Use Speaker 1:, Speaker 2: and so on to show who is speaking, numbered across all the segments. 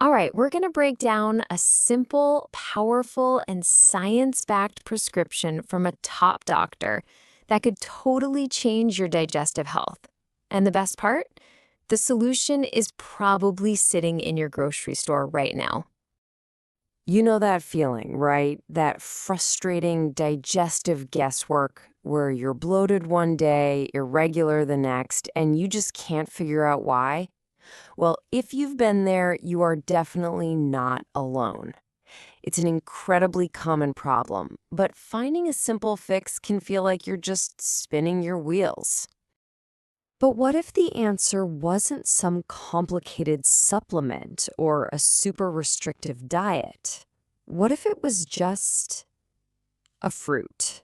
Speaker 1: All right, we're going to break down a simple, powerful, and science-backed prescription from a top doctor that could totally change your digestive health. And the best part? The solution is probably sitting in your grocery store right now.
Speaker 2: You know that feeling, right? That frustrating digestive guesswork where you're bloated one day, irregular the next, and you just can't figure out why? Well, if you've been there, you are definitely not alone. It's an incredibly common problem, but finding a simple fix can feel like you're just spinning your wheels. But what if the answer wasn't some complicated supplement or a super restrictive diet? What if it was just a fruit?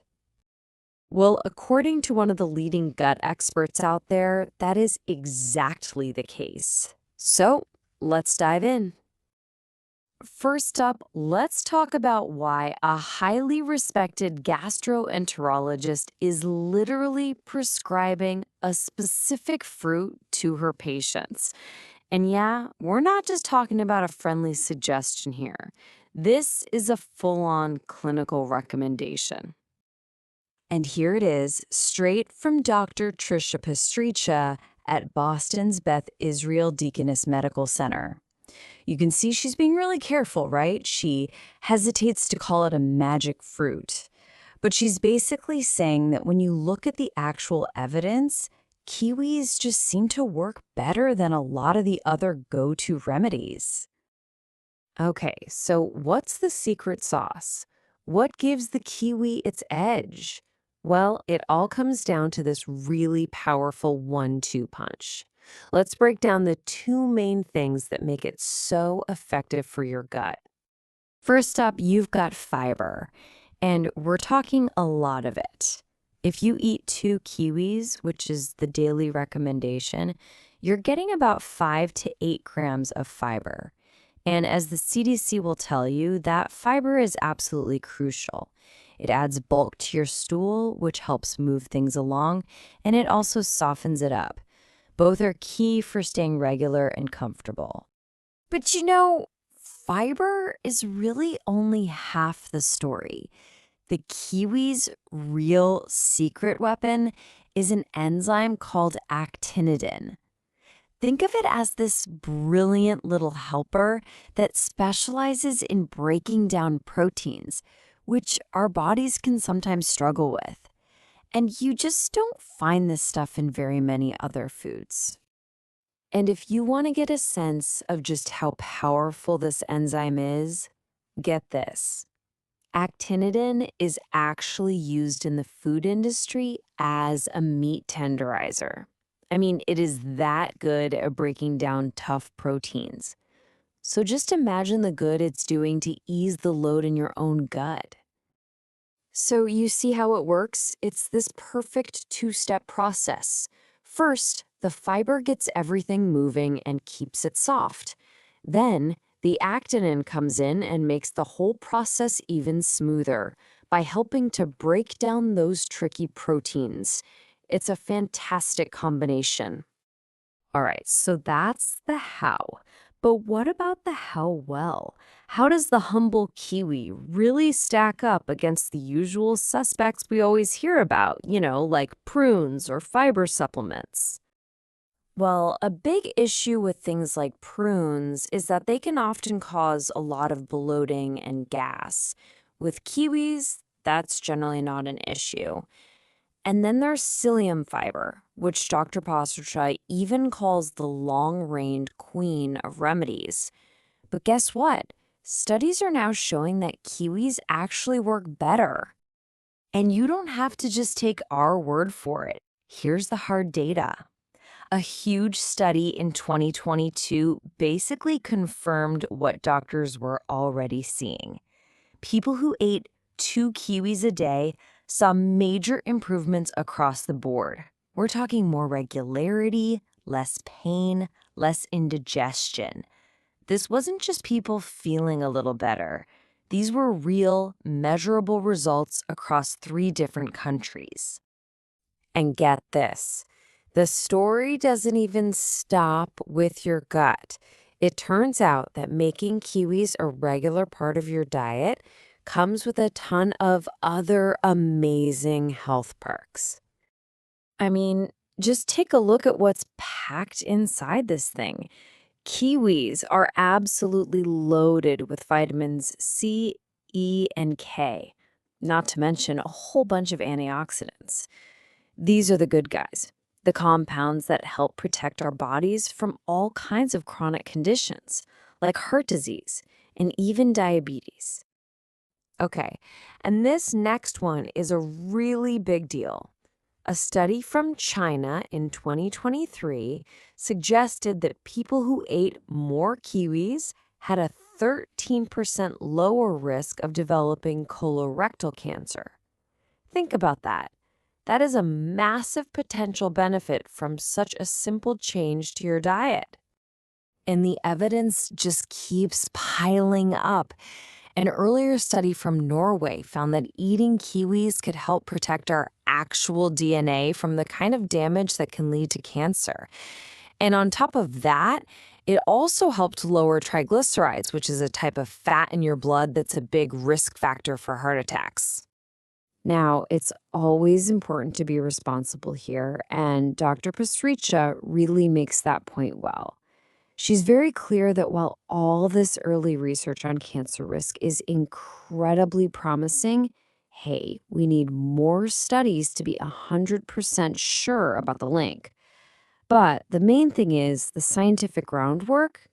Speaker 2: Well, according to one of the leading gut experts out there, that is exactly the case. So let's dive in. First up, let's talk about why a highly respected gastroenterologist is literally prescribing a specific fruit to her patients. And yeah, we're not just talking about a friendly suggestion here. This is a full-on clinical recommendation. And here it is, straight from Dr. Trisha Pasricha at Boston's Beth Israel Deaconess Medical Center. You can see she's being really careful, right? She hesitates to call it a magic fruit. But she's basically saying that when you look at the actual evidence, kiwis just seem to work better than a lot of the other go-to remedies. Okay, so what's the secret sauce? What gives the kiwi its edge? Well, it all comes down to this really powerful 1-2 punch. Let's break down the two main things that make it so effective for your gut. First up, you've got fiber, and we're talking a lot of it. If you eat 2 kiwis, which is the daily recommendation, you're getting about 5 to 8 grams of fiber. And as the CDC will tell you, that fiber is absolutely crucial. It adds bulk to your stool, which helps move things along, and it also softens it up. Both are key for staying regular and comfortable. But you know, fiber is really only half the story. The kiwi's real secret weapon is an enzyme called actinidin. Think of it as this brilliant little helper that specializes in breaking down proteins, which our bodies can sometimes struggle with. And you just don't find this stuff in very many other foods. And if you want to get a sense of just how powerful this enzyme is, get this. Actinidin is actually used in the food industry as a meat tenderizer. I mean, it is that good at breaking down tough proteins. So just imagine the good it's doing to ease the load in your own gut. So you see how it works? It's this perfect 2-step process. First, the fiber gets everything moving and keeps it soft. Then, the actinin comes in and makes the whole process even smoother by helping to break down those tricky proteins. It's a fantastic combination. All right, so that's the how. But what about the how well? How does the humble kiwi really stack up against the usual suspects we always hear about, like prunes or fiber supplements? Well, a big issue with things like prunes is that they can often cause a lot of bloating and gas. With kiwis, that's generally not an issue. And then there's psyllium fiber, which Dr. Pasricha even calls the long-reigned queen of remedies. But guess what? Studies are now showing that kiwis actually work better. And you don't have to just take our word for it. Here's the hard data. A huge study in 2022 basically confirmed what doctors were already seeing. People who ate 2 kiwis a day saw major improvements across the board. We're talking more regularity, less pain, less indigestion. This wasn't just people feeling a little better. These were real, measurable results across 3 different countries. And get this, the story doesn't even stop with your gut. It turns out that making kiwis a regular part of your diet comes with a ton of other amazing health perks.
Speaker 3: I mean, just take a look at what's packed inside this thing. Kiwis are absolutely loaded with vitamins C, E, and K, not to mention a whole bunch of antioxidants. These are the good guys, the compounds that help protect our bodies from all kinds of chronic conditions, like heart disease and even diabetes.
Speaker 2: Okay, and this next one is a really big deal. A study from China in 2023 suggested that people who ate more kiwis had a 13% lower risk of developing colorectal cancer. Think about that. That is a massive potential benefit from such a simple change to your diet. And the evidence just keeps piling up. An earlier study from Norway found that eating kiwis could help protect our actual DNA from the kind of damage that can lead to cancer. And on top of that, it also helped lower triglycerides, which is a type of fat in your blood that's a big risk factor for heart attacks.
Speaker 1: Now, it's always important to be responsible here, and Dr. Pasricha really makes that point well. She's very clear that while all this early research on cancer risk is incredibly promising, hey, we need more studies to be 100% sure about the link. But the main thing is the scientific groundwork,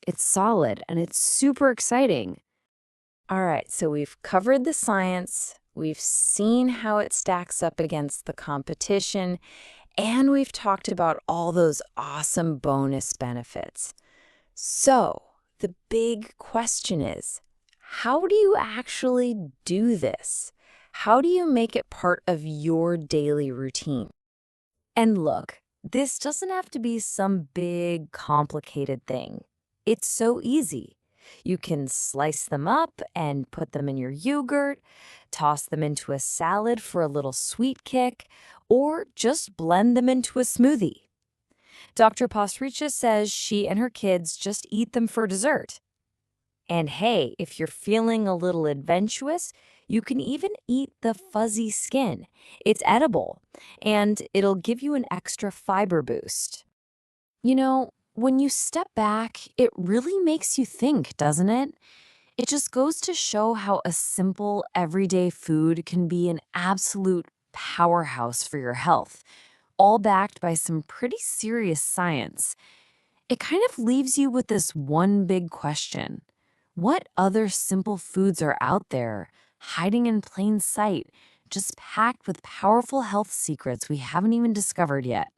Speaker 1: it's solid and it's super exciting.
Speaker 3: All right, so we've covered the science, we've seen how it stacks up against the competition, and we've talked about all those awesome bonus benefits. So, the big question is, how do you actually do this? How do you make it part of your daily routine? And look, this doesn't have to be some big, complicated thing. It's so easy. You can slice them up and put them in your yogurt, toss them into a salad for a little sweet kick, or just blend them into a smoothie. Dr. Pasricha says she and her kids just eat them for dessert. And hey, if you're feeling a little adventurous, you can even eat the fuzzy skin. It's edible, and it'll give you an extra fiber boost. You know, when you step back, it really makes you think, doesn't it? It just goes to show how a simple, everyday food can be an absolute powerhouse for your health, all backed by some pretty serious science. It kind of leaves you with this one big question. What other simple foods are out there, hiding in plain sight, just packed with powerful health secrets we haven't even discovered yet?